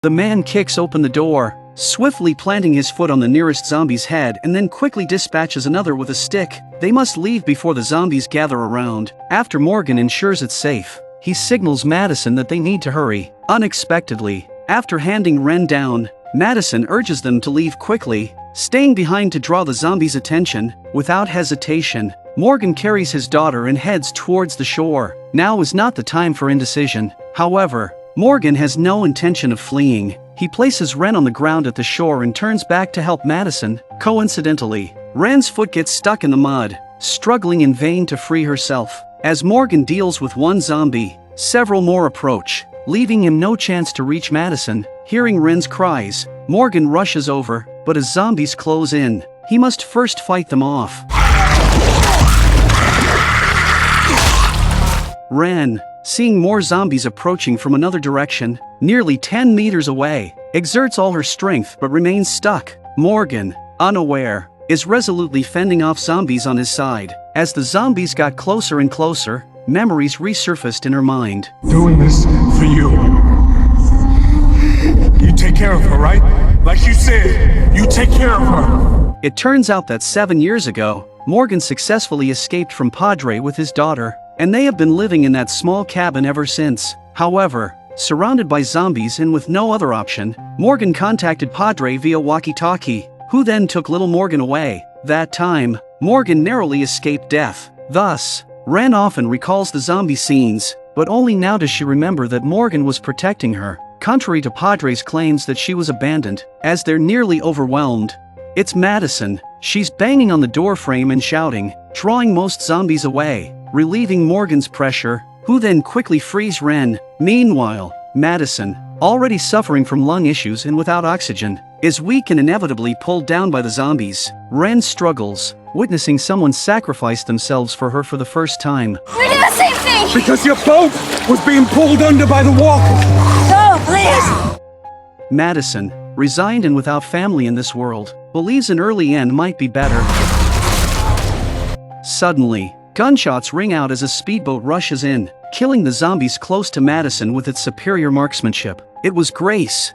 The man kicks open the door, swiftly planting his foot on the nearest zombie's head and then quickly dispatches another with a stick. They must leave before the zombies gather around. After Morgan ensures it's safe, he signals Madison that they need to hurry. Unexpectedly, after handing Ren down, Madison urges them to leave quickly, staying behind to draw the zombies' attention. Without hesitation, Morgan carries his daughter and heads towards the shore. Now is not the time for indecision. However, Morgan has no intention of fleeing. He places Ren on the ground at the shore and turns back to help Madison. Coincidentally, Ren's foot gets stuck in the mud, struggling in vain to free herself. As Morgan deals with one zombie, several more approach, leaving him no chance to reach Madison. Hearing Ren's cries, Morgan rushes over, but as zombies close in, he must first fight them off. Ren, seeing more zombies approaching from another direction, nearly 10 meters away, exerts all her strength but remains stuck. Morgan, unaware, is resolutely fending off zombies on his side. As the zombies got closer and closer, memories resurfaced in her mind. Doing this for you. You take care of her, right? Like you said, you take care of her. It turns out that 7 years ago, Morgan successfully escaped from Padre with his daughter, and they have been living in that small cabin ever since. However, surrounded by zombies and with no other option, Morgan contacted Padre via walkie-talkie, who then took little Morgan away. That time, Morgan narrowly escaped death. Thus, Ren often recalls the zombie scenes, but only now does she remember that Morgan was protecting her, contrary to Padre's claims that she was abandoned. As they're nearly overwhelmed, it's Madison. She's banging on the doorframe and shouting, drawing most zombies away, relieving Morgan's pressure, who then quickly frees Ren. Meanwhile, Madison, already suffering from lung issues and without oxygen, is weak and inevitably pulled down by the zombies. Ren struggles, witnessing someone sacrifice themselves for her for the first time. We did the same thing! Because your boat was being pulled under by the walkers. No, please! Madison, resigned and without family in this world, believes an early end might be better. Suddenly, gunshots ring out as a speedboat rushes in, killing the zombies close to Madison with its superior marksmanship. It was Grace,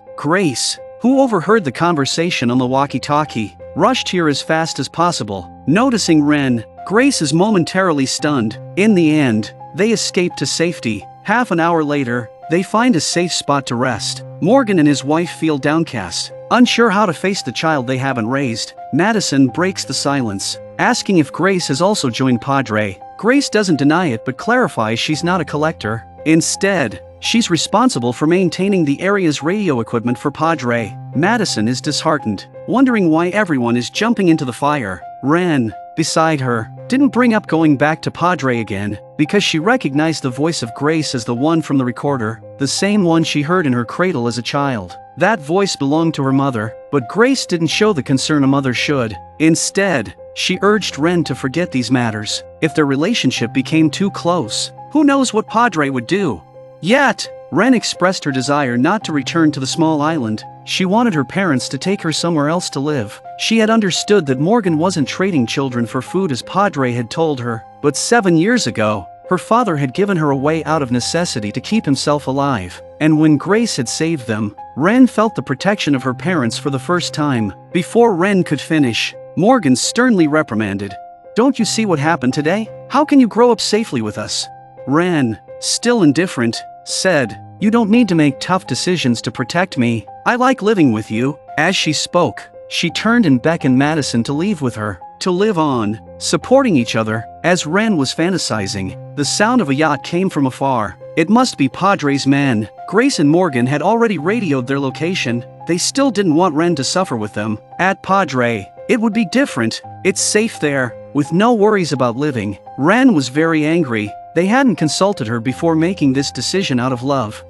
who overheard the conversation on the walkie-talkie, rushed here as fast as possible. Noticing Ren, Grace is momentarily stunned. In the end, they escape to safety. Half an hour later, they find a safe spot to rest. Morgan and his wife feel downcast, unsure how to face the child they haven't raised. Madison breaks the silence, asking if Grace has also joined Padre. Grace doesn't deny it but clarifies she's not a collector. Instead, she's responsible for maintaining the area's radio equipment for Padre. Madison is disheartened, wondering why everyone is jumping into the fire. Ren, beside her, didn't bring up going back to Padre again, because she recognized the voice of Grace as the one from the recorder, the same one she heard in her cradle as a child. That voice belonged to her mother, but Grace didn't show the concern a mother should. Instead, she urged Ren to forget these matters. If their relationship became too close, who knows what Padre would do? Yet, Ren expressed her desire not to return to the small island. She wanted her parents to take her somewhere else to live. She had understood that Morgan wasn't trading children for food as Padre had told her, but 7 years ago, her father had given her a way out of necessity to keep himself alive. And when Grace had saved them, Ren felt the protection of her parents for the first time. Before Ren could finish, Morgan sternly reprimanded, "Don't you see what happened today? How can you grow up safely with us?" Ren, still indifferent, said, "You don't need to make tough decisions to protect me. I like living with you." As she spoke, she turned and beckoned Madison to leave with her, to live on, supporting each other. As Ren was fantasizing, the sound of a yacht came from afar. It must be Padre's men. Grace and Morgan had already radioed their location. They still didn't want Ren to suffer with them. At Padre, it would be different. It's safe there, with no worries about living. Ren was very angry. They hadn't consulted her before making this decision out of love.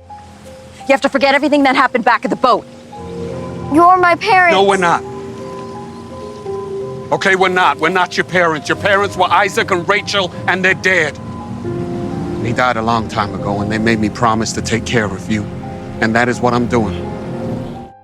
You have to forget everything that happened back at the boat. You're my parents. No, we're not. Okay, we're not. We're not your parents. Your parents were Isaac and Rachel, and they're dead. They died a long time ago, and they made me promise to take care of you. And that is what I'm doing.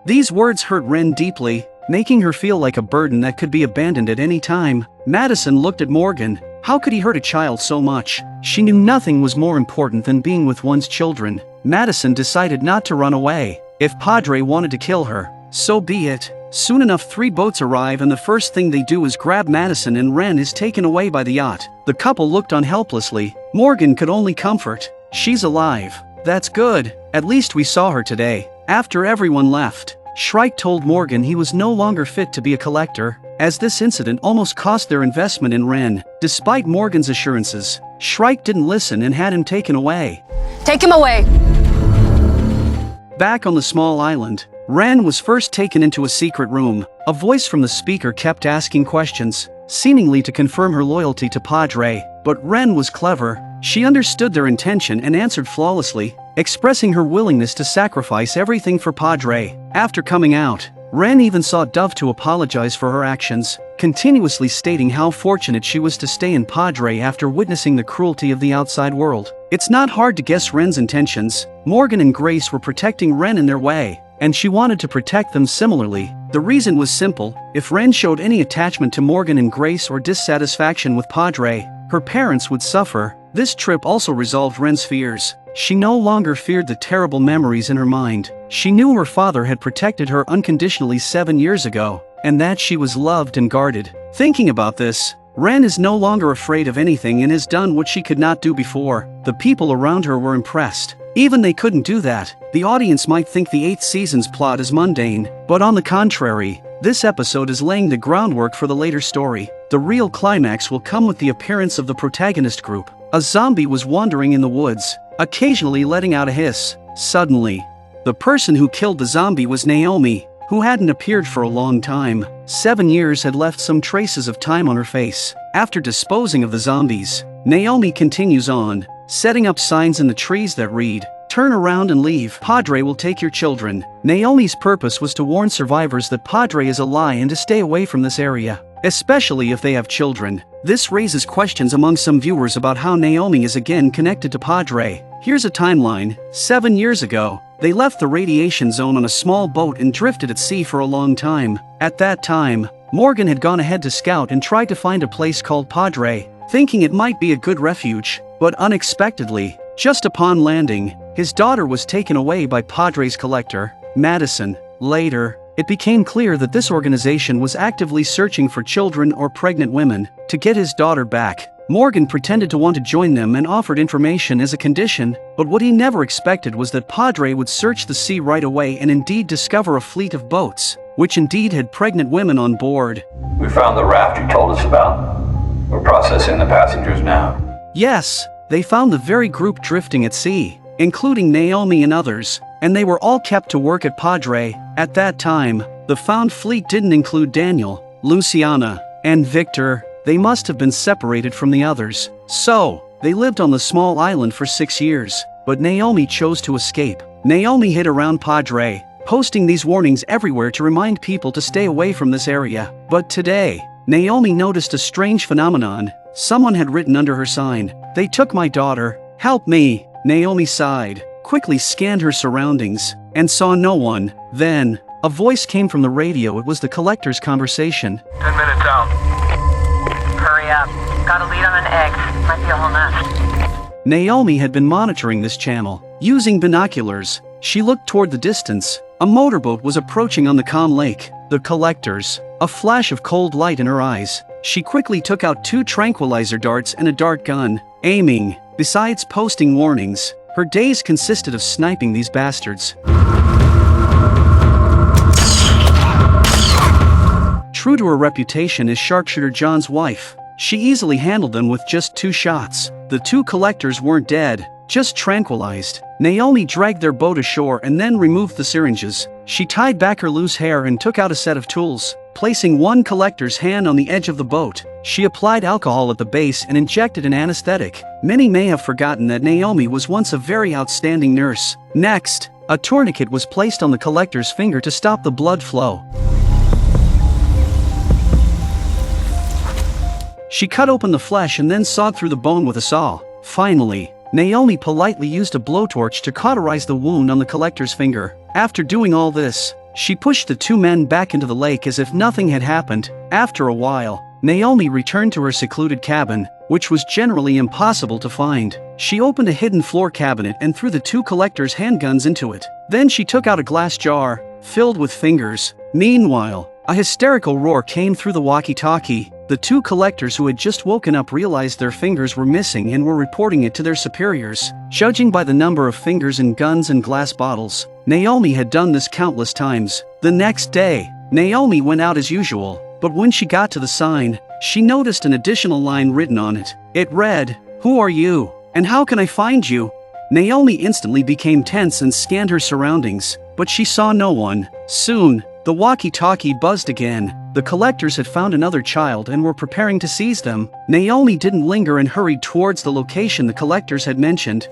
These words hurt Ren deeply, making her feel like a burden that could be abandoned at any time. Madison looked at Morgan. How could he hurt a child so much? She knew nothing was more important than being with one's children. Madison decided not to run away. If Padre wanted to kill her, so be it. Soon enough 3 boats arrive and the first thing they do is grab Madison and Ren is taken away by the yacht. The couple looked on helplessly. Morgan could only comfort. She's alive. That's good. At least we saw her today. After everyone left, Shrike told Morgan he was no longer fit to be a collector, as this incident almost cost their investment in Ren. Despite Morgan's assurances, Shrike didn't listen and had him taken away. Take him away! Back on the small island, Ren was first taken into a secret room. A voice from the speaker kept asking questions, seemingly to confirm her loyalty to Padre, but Ren was clever. She understood their intention and answered flawlessly, expressing her willingness to sacrifice everything for Padre. After coming out, Ren even saw Dove to apologize for her actions, continuously stating how fortunate she was to stay in Padre after witnessing the cruelty of the outside world. It's not hard to guess Ren's intentions. Morgan and Grace were protecting Ren in their way, and she wanted to protect them similarly. The reason was simple: if Ren showed any attachment to Morgan and Grace or dissatisfaction with Padre, her parents would suffer. This trip also resolved Ren's fears. She no longer feared the terrible memories in her mind. She knew her father had protected her unconditionally 7 years ago, and that she was loved and guarded. Thinking about this, Ren is no longer afraid of anything and has done what she could not do before. The people around her were impressed. Even they couldn't do that. The audience might think the 8th season's plot is mundane, but on the contrary, this episode is laying the groundwork for the later story. The real climax will come with the appearance of the protagonist group. A zombie was wandering in the woods, occasionally letting out a hiss. Suddenly, the person who killed the zombie was Naomi, who hadn't appeared for a long time. 7 years had left some traces of time on her face. After disposing of the zombies, Naomi continues on, setting up signs in the trees that read, "Turn around and leave. Padre will take your children." Naomi's purpose was to warn survivors that Padre is a lie and to stay away from this area, especially if they have children. This raises questions among some viewers about how Naomi is again connected to Padre. Here's a timeline. 7 years ago, they left the radiation zone on a small boat and drifted at sea for a long time. At that time, Morgan had gone ahead to scout and tried to find a place called Padre, thinking it might be a good refuge, but unexpectedly, just upon landing, his daughter was taken away by Padre's collector, Madison. Later, it became clear that this organization was actively searching for children or pregnant women. To get his daughter back, Morgan pretended to want to join them and offered information as a condition, but what he never expected was that Padre would search the sea right away and indeed discover a fleet of boats, which indeed had pregnant women on board. We found the raft you told us about. We're processing the passengers now. Yes, they found the very group drifting at sea, including Naomi and others, and they were all kept to work at Padre. At that time, the found fleet didn't include Daniel, Luciana, and Victor. They must have been separated from the others. So, they lived on the small island for 6 years, but Naomi chose to escape. Naomi hid around Padre, posting these warnings everywhere to remind people to stay away from this area. But today, Naomi noticed a strange phenomenon. Someone had written under her sign, "They took my daughter, help me." Naomi sighed, quickly scanned her surroundings, and saw no one. Then, a voice came from the radio. It was the collector's conversation. 10 minutes out. Hurry up. Got a lead on an egg. Might be a whole nest. Naomi had been monitoring this channel. Using binoculars, she looked toward the distance. A motorboat was approaching on the calm lake. The collectors. A flash of cold light in her eyes. She quickly took out 2 tranquilizer darts and a dart gun, aiming. Besides posting warnings, her days consisted of sniping these bastards. True to her reputation as sharpshooter John's wife, she easily handled them with just 2 shots. The 2 collectors weren't dead, just tranquilized. Naomi dragged their boat ashore and then removed the syringes. She tied back her loose hair and took out a set of tools. Placing one collector's hand on the edge of the boat, she applied alcohol at the base and injected an anesthetic. Many may have forgotten that Naomi was once a very outstanding nurse. Next, a tourniquet was placed on the collector's finger to stop the blood flow. She cut open the flesh and then sawed through the bone with a saw. Finally, Naomi politely used a blowtorch to cauterize the wound on the collector's finger. After doing all this, she pushed the 2 men back into the lake as if nothing had happened. After a while, Naomi returned to her secluded cabin, which was generally impossible to find. she opened a hidden floor cabinet and threw the 2 collectors' handguns into it. Then she took out a glass jar, filled with fingers. Meanwhile, a hysterical roar came through the walkie-talkie. The 2 collectors who had just woken up realized their fingers were missing and were reporting it to their superiors. Judging by the number of fingers in guns and glass bottles, Naomi had done this countless times. The next day, Naomi went out as usual, but when she got to the sign, she noticed an additional line written on it. It read, "Who are you? And how can I find you?" Naomi instantly became tense and scanned her surroundings, but she saw no one. Soon, the walkie-talkie buzzed again. The collectors had found another child and were preparing to seize them. Naomi didn't linger and hurried towards the location the collectors had mentioned.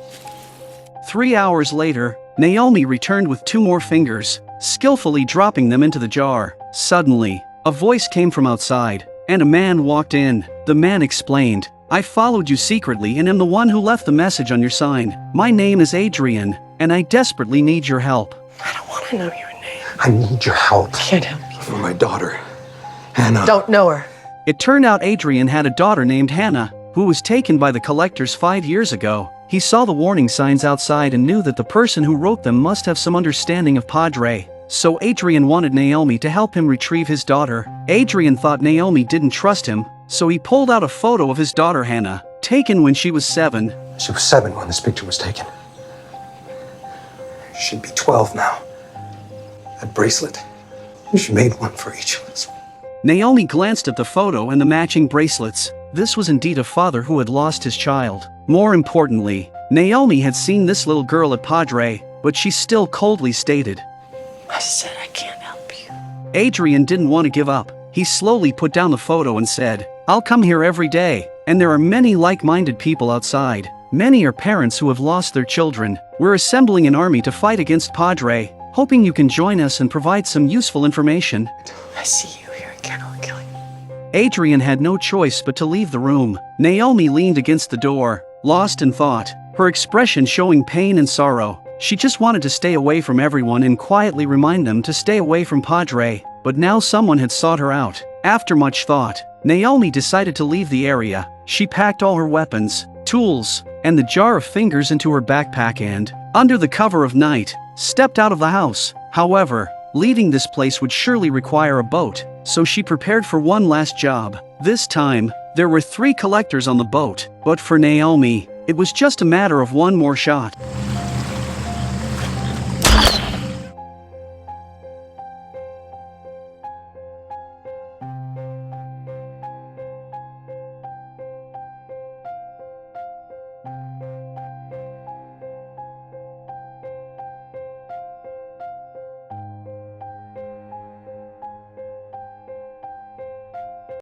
3 hours later, Naomi returned with 2 more fingers, skillfully dropping them into the jar. Suddenly, a voice came from outside, and a man walked in. The man explained, "I followed you secretly and am the one who left the message on your sign. My name is Adrian, and I desperately need your help." I don't want to know your name. I need your help. Can't help you. For my daughter, Hannah. Don't know her. It turned out Adrian had a daughter named Hannah, who was taken by the collectors 5 years ago. He saw the warning signs outside and knew that the person who wrote them must have some understanding of Padre. So Adrian wanted Naomi to help him retrieve his daughter. Adrian thought Naomi didn't trust him, so he pulled out a photo of his daughter Hannah, taken when she was 7. She was 7 when this picture was taken. She'd be 12 now. That bracelet, she made one for each of us. Naomi glanced at the photo and the matching bracelets. This was indeed a father who had lost his child. More importantly, Naomi had seen this little girl at Padre, but she still coldly stated, I said I can't help you. Adrian didn't want to give up. He slowly put down the photo and said, "I'll come here every day, and there are many like-minded people outside. Many are parents who have lost their children. We're assembling an army to fight against Padre, hoping you can join us and provide some useful information." I see you here again, I'll kill you. Adrian had no choice but to leave the room. Naomi leaned against the door, lost in thought, her expression showing pain and sorrow. She just wanted to stay away from everyone and quietly remind them to stay away from Padre, but now someone had sought her out. After much thought, Naomi decided to leave the area. She packed all her weapons, tools, and the jar of fingers into her backpack and, under the cover of night, stepped out of the house. However, leaving this place would surely require a boat, so she prepared for one last job. This time, there were 3 collectors on the boat, but for Naomi, it was just a matter of one more shot.